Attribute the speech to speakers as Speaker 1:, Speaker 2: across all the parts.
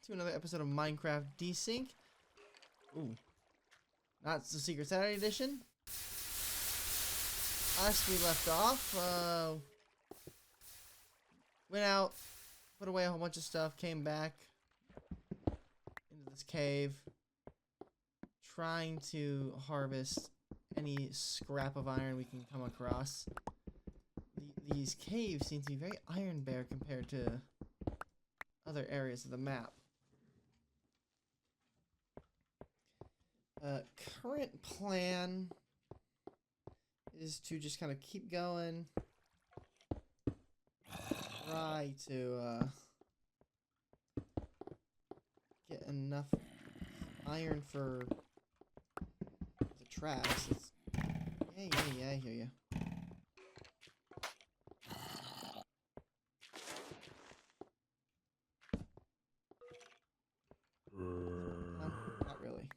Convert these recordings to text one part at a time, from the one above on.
Speaker 1: to another episode of Minecraft Desynced. Ooh. Not the Secret Saturday edition. Last we left off, went out, put away a whole bunch of stuff, came back into this cave, trying to harvest any scrap of iron we can come across. These caves seem to be very iron bare compared to other areas of the map. Current plan is to just kind of keep going. Try to get enough iron for the tracks. Yeah, I hear you. Not really.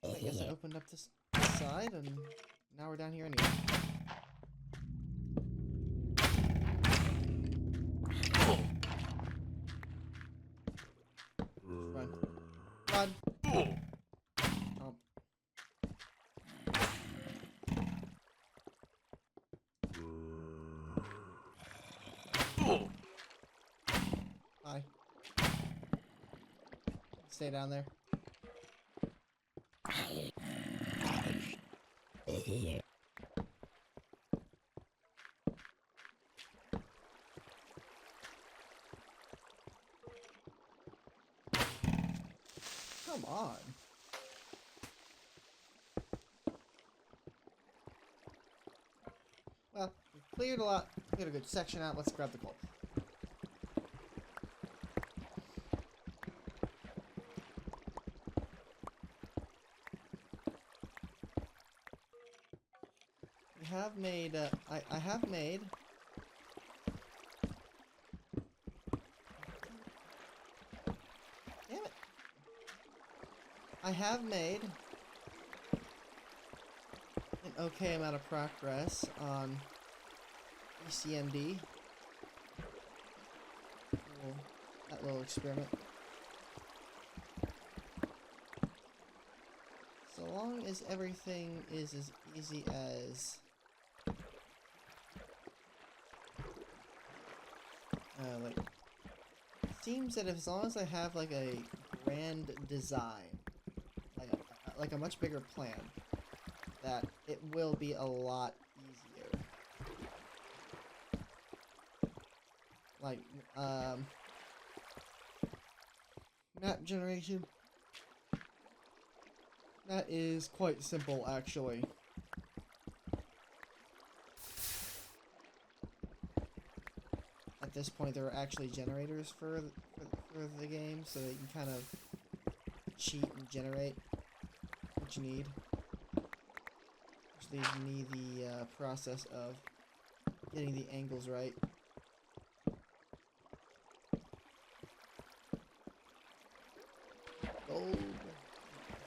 Speaker 1: I guess I opened up this side, and now we're down here anyway. Run. Run! Hi. Stay down there. Come on. Well, we cleared a good section out. Let's grab the coal. We have made, I have made damn it. I have made an okay amount of progress on ECMD. That little experiment. So long as everything is as easy as like, it seems that as long as I have like a grand design, like a much bigger plan, that it will be a lot easier. Like, map generation. That is quite simple, actually. At this point, there are actually generators for the game, so that you can kind of cheat and generate what you need. Which leaves me the process of getting the angles right. Gold.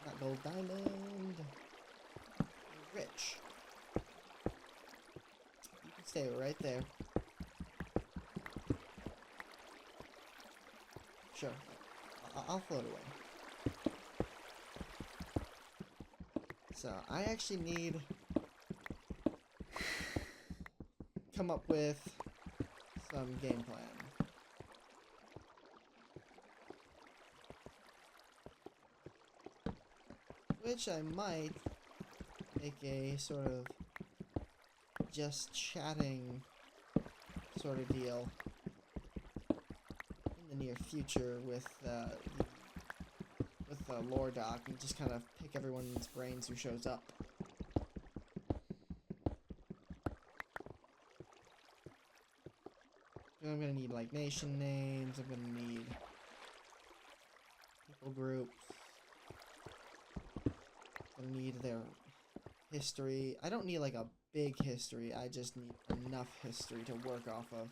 Speaker 1: Not gold, diamond. Rich. You can stay right there. Sure. I'll float away. So, I actually need come up with some game plan. Which I might make a sort of just chatting sort of deal in the near future with the lore doc, and just kind of pick everyone's brains who shows up. I'm gonna need like nation names, I'm gonna need people groups, I'm gonna need their history. I don't need like a big history, I just need enough history to work off of.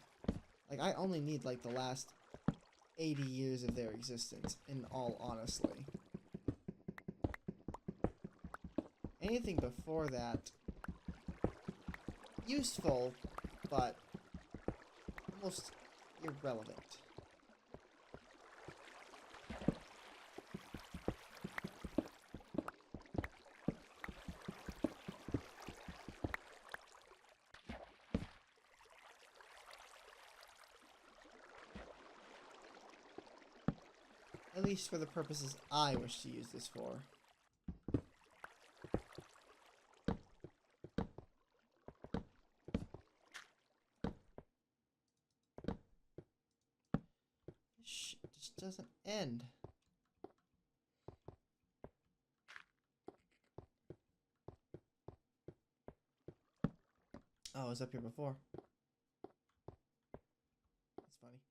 Speaker 1: Like, I only need like the last 80 years of their existence, in all honesty. Anything before that, useful, but almost irrelevant. At least for the purposes I wish to use this for. This shit just doesn't end. Oh, I was up here before. That's funny.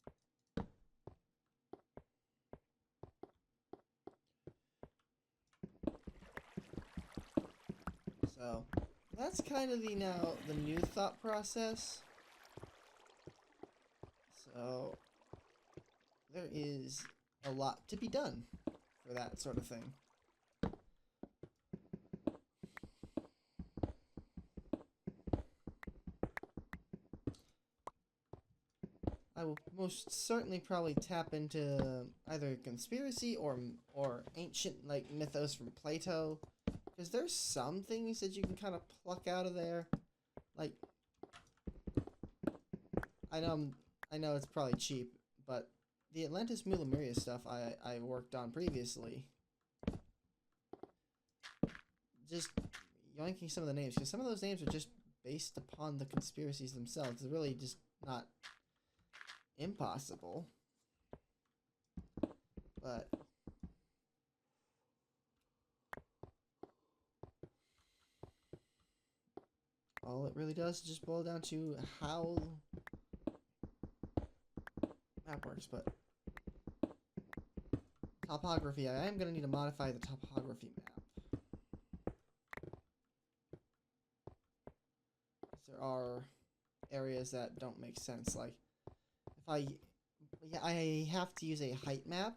Speaker 1: So that's kind of the new thought process. So there is a lot to be done for that sort of thing. I will most certainly probably tap into either conspiracy or ancient like mythos from Plato. Because there's some things that you can kind of pluck out of there. Like, I know it's probably cheap, but the Atlantis Lemuria stuff I worked on previously. Just yoinking some of the names, because some of those names are just based upon the conspiracies themselves. It's really just not impossible. But all it really does is just boil down to how map works. But topography, I am going to need to modify the topography map. There are areas that don't make sense. Like, if I have to use a height map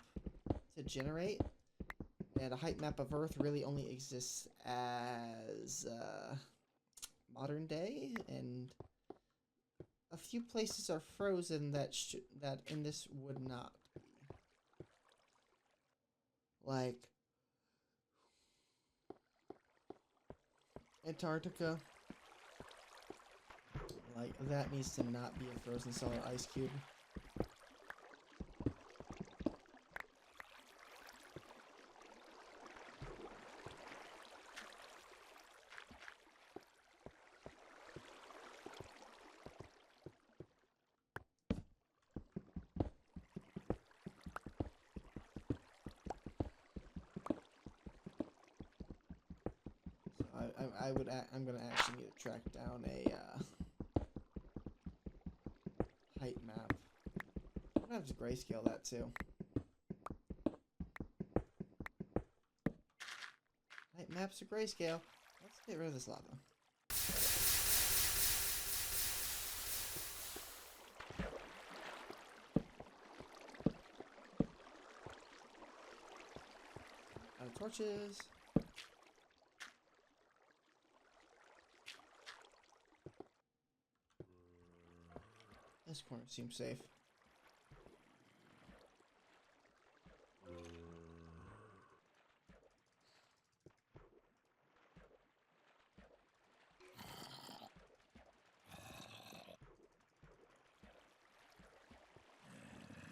Speaker 1: to generate, and a height map of Earth really only exists as modern day, and a few places are frozen that in this would not be. Like Antarctica. Like, that needs to not be a frozen solid ice cube. I'm gonna actually need to track down a height map. I'm gonna have to grayscale that too. Height maps are grayscale. Let's get rid of this lava. Out of torches. This corner seems safe.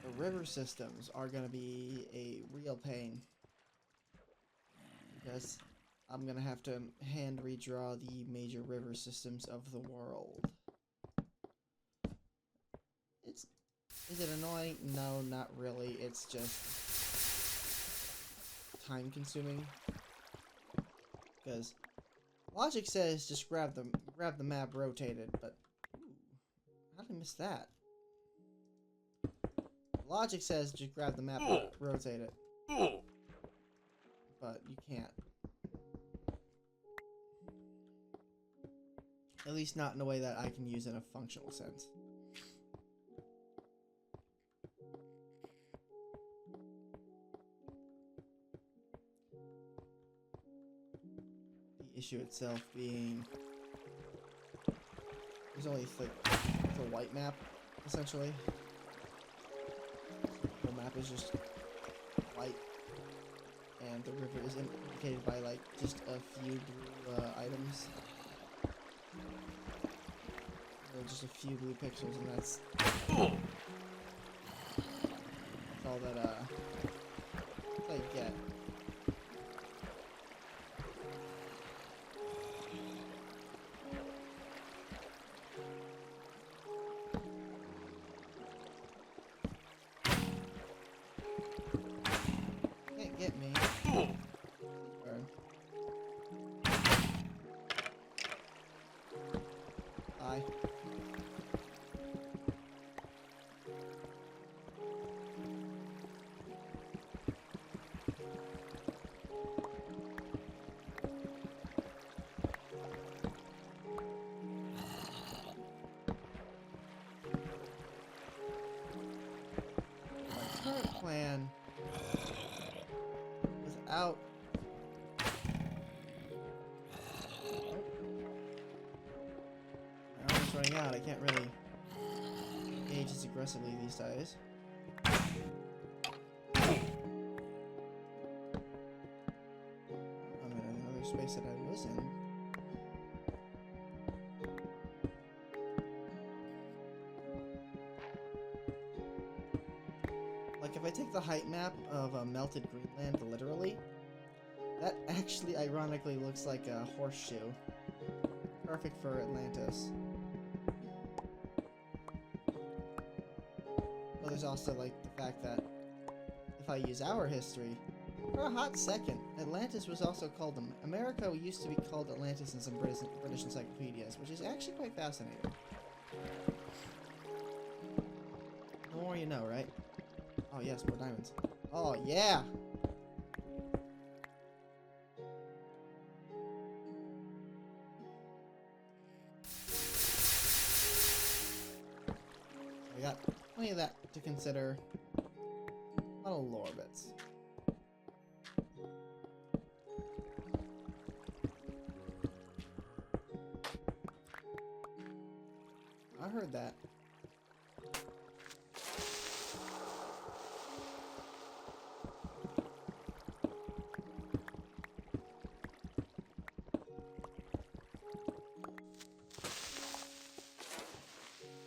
Speaker 1: The river systems are going to be a real pain, because I'm going to have to hand redraw the major river systems of the world. Is it annoying? No, not really. It's just time consuming. Because logic says just grab the map, rotate it, but ooh, how did I miss that? Logic says just grab the map, rotate it, but you can't. At least not in a way that I can use in a functional sense. The issue itself being there's only a white map, essentially. The whole map is just white, and the river is indicated by like just a few blue items. Or just a few blue pixels, and that's all that I get. Can't get me. Burn. Bye. Current plan without my armor's running out. I can't really engage as aggressively these days. I'm in another space that I was in. Like, if I take the height map of melted Greenland literally, that actually ironically looks like a horseshoe. Perfect for Atlantis. But there's also, like, the fact that if I use our history, for a hot second, Atlantis was also called America used to be called Atlantis in some British encyclopedias, which is actually quite fascinating. The more you know, right? Oh yes, more diamonds. Oh yeah! I got plenty of that to consider. A lot of lore bits. I heard that.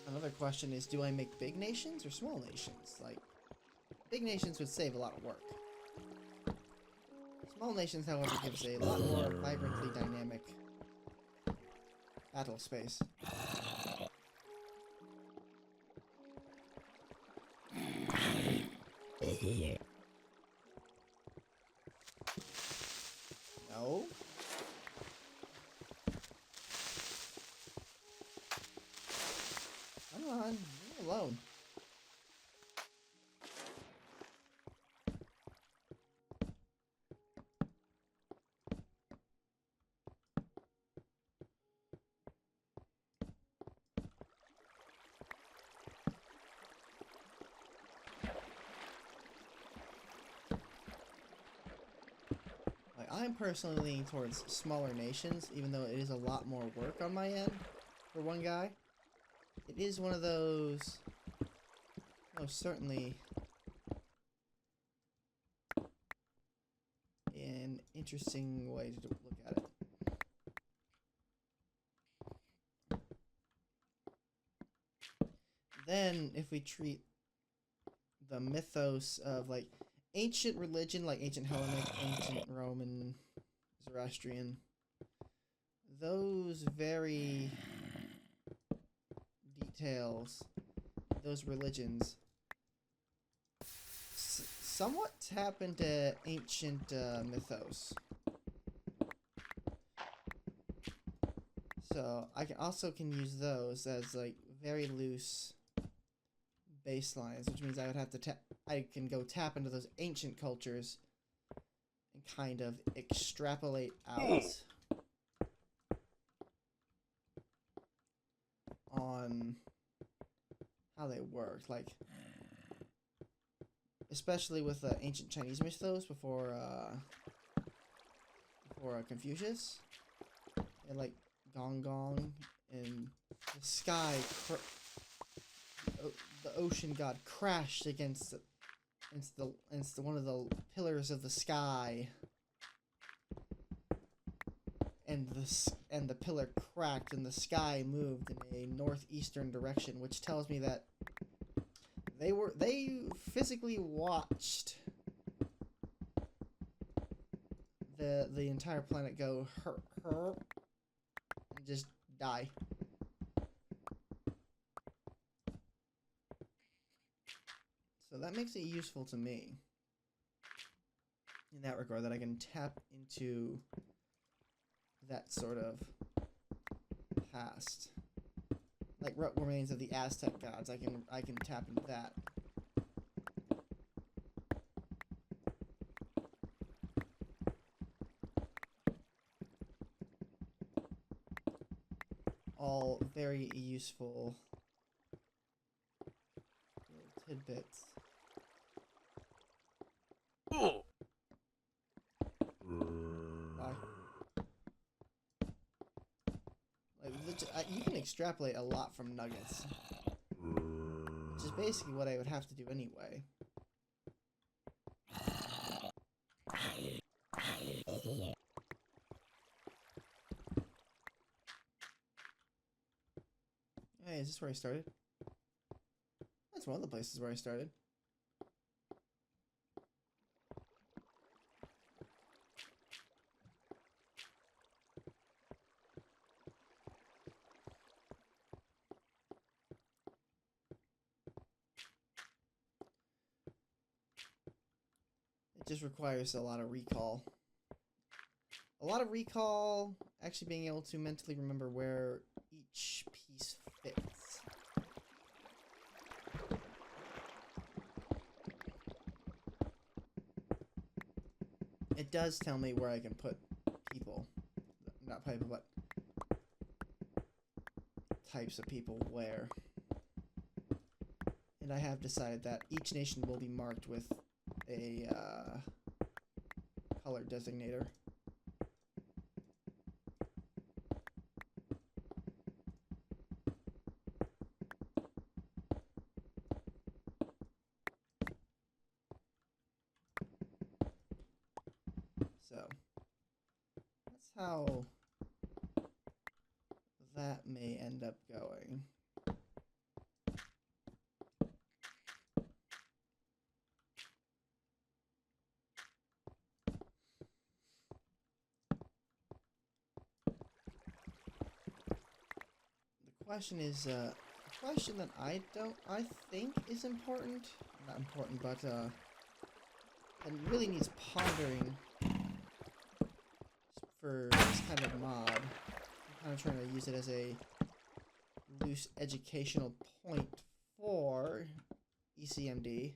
Speaker 1: Another question is, do I make big nations or small nations? Like, big nations would save a lot of work. Small nations, however, gives a lot more vibrantly dynamic battle space. No? Come on, leave me alone. Like, I'm personally leaning towards smaller nations, even though it is a lot more work on my end for one guy. It is one of those, most certainly, an interesting way to look at it. Then, if we treat the mythos of, like, ancient religion, like ancient Hellenic, ancient Roman, Zoroastrian, those very details, those religions, somewhat tap into ancient mythos. So I can use those as like very loose baselines, which means I would have to I can go tap into those ancient cultures and kind of extrapolate out on how they work, like especially with ancient Chinese mythos before Confucius, and like Gong Gong and the sky ocean god crashed against one of the pillars of the sky, and the pillar cracked and the sky moved in a northeastern direction, which tells me that they physically watched the entire planet go and just die. So that makes it useful to me in that regard, that I can tap into that sort of past, like what remains of the Aztec gods. I can tap into that. All very useful little tidbits. Bye. Like, you can extrapolate a lot from nuggets, which is basically what I would have to do anyway. Hey, is this where I started? That's one of the places where I started. It just requires a lot of recall. Actually being able to mentally remember where each piece fits. It does tell me where I can put people. Not people, but types of people where. And I have decided that each nation will be marked with a color designator. So that's how that may end up going. The question is a question that I think is important. Not important, but it really needs pondering for this kind of mod. I'm kind of trying to use it as a loose educational point for ECMD.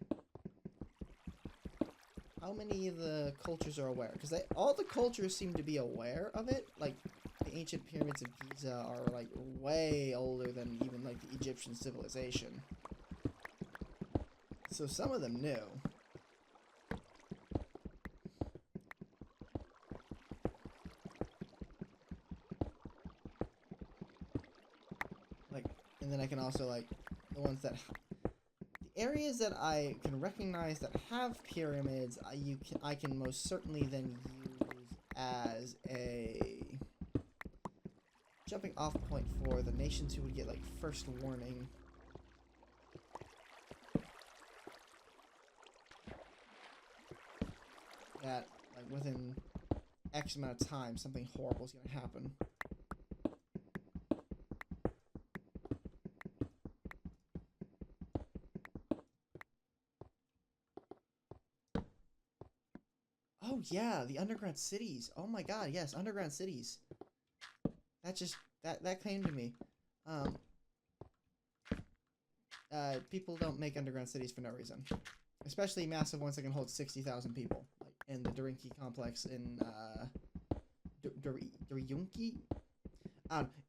Speaker 1: How many of the cultures are aware? Because all the cultures seem to be aware of it. Like, the ancient pyramids of Giza are, like, way older than even, like, the Egyptian civilization. So some of them knew. Like, and then I can also, like, the ones that... The areas that I can recognize that have pyramids, I can most certainly then use as a jumping off point for the nations who would get, like, first warning. That, like, within X amount of time, something horrible is going to happen. Oh yeah, the underground cities. Oh my god, yes, underground cities. That came to me. People don't make underground cities for no reason. Especially massive ones that can hold 60,000 people. Like in the Dsynced complex in Dsynced?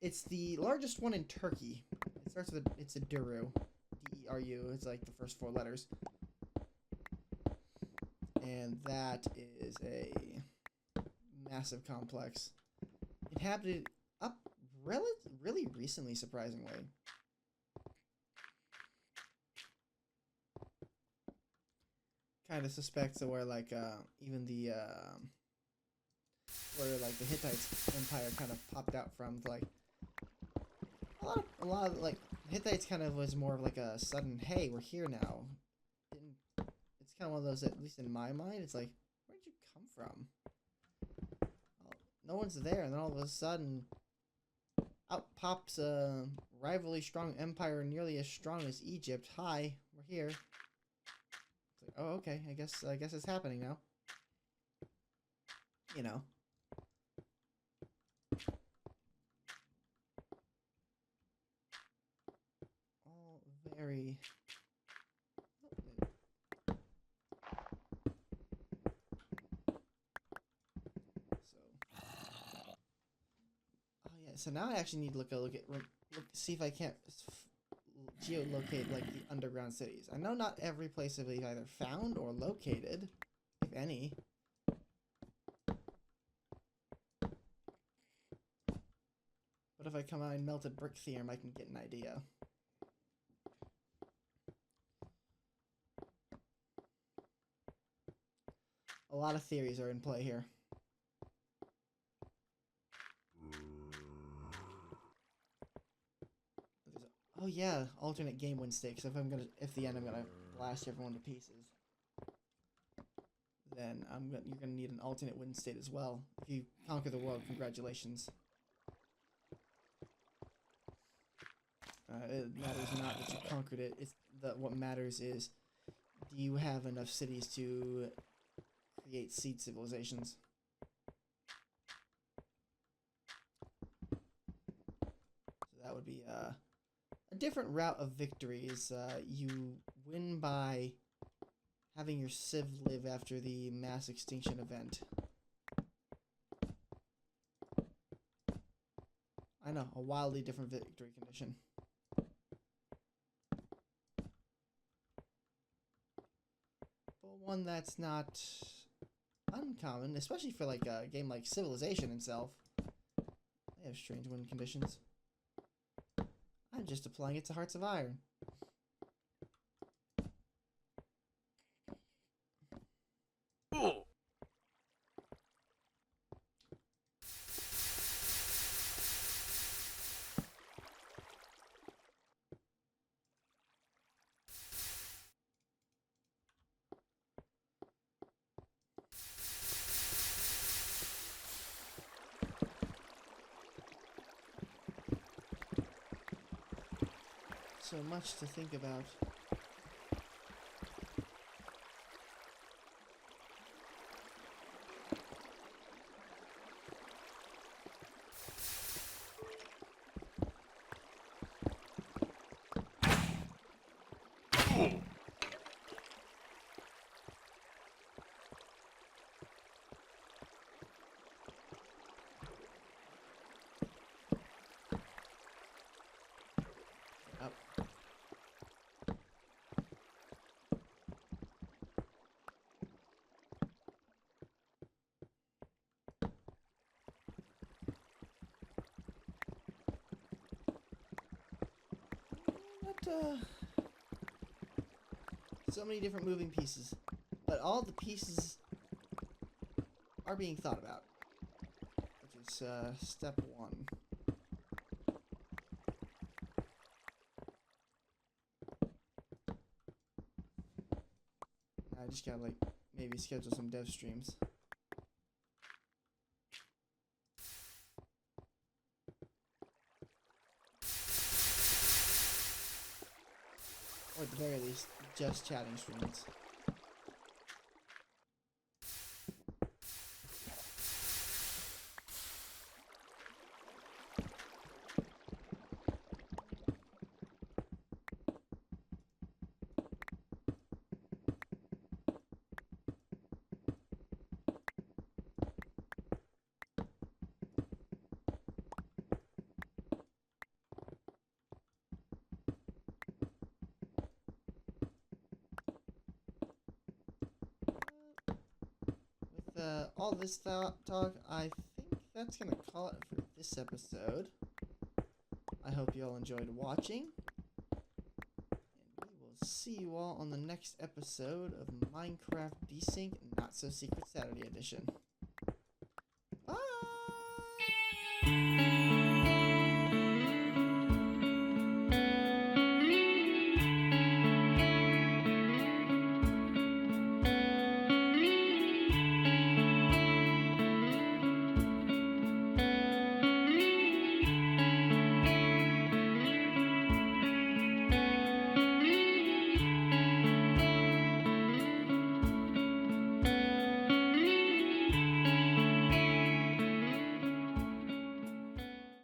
Speaker 1: It's the largest one in Turkey. It starts with it's a Duru. D-E-R-U. It's like the first 4 letters. And that is a massive complex. Inhabited up really recently, surprisingly. kind of suspect that where like even the where like the Hittites empire kind of popped out from, like a lot of like Hittites kind of was more of like a sudden, hey, we're here now. Didn't, it's kind of one of those, at least in my mind, it's like, where'd you come from? Oh, no one's there, and then all of a sudden, out pops a rivalry strong empire, nearly as strong as Egypt. Hi, we're here. It's like, oh, okay, I guess it's happening now. You know. All very. So now I actually need to look, see if I can't geolocate like the underground cities. I know not every place have been either found or located, if any. But if I combine melted brick theorem, I can get an idea. A lot of theories are in play here. Oh yeah, alternate game win stakes. If the end I'm gonna blast everyone to pieces, then you're gonna need an alternate win state as well. If you conquer the world, congratulations. It matters not that you conquered it. What matters is, do you have enough cities to create seed civilizations? So that would be a different route of victory is you win by having your civ live after the mass extinction event. I know, a wildly different victory condition. But one that's not uncommon, especially for like a game like Civilization itself. They have strange win conditions. I'm just applying it to Hearts of Iron. So much to think about. Up. So many different moving pieces, but all the pieces are being thought about, which is step one. I just gotta like maybe schedule some dev streams. Or at the very least, just chatting streams. All this talk, I think that's gonna call it for this episode. I hope you all enjoyed watching, and we will see see you all on the next episode of Minecraft Desynced Not So Secret Saturday Edition.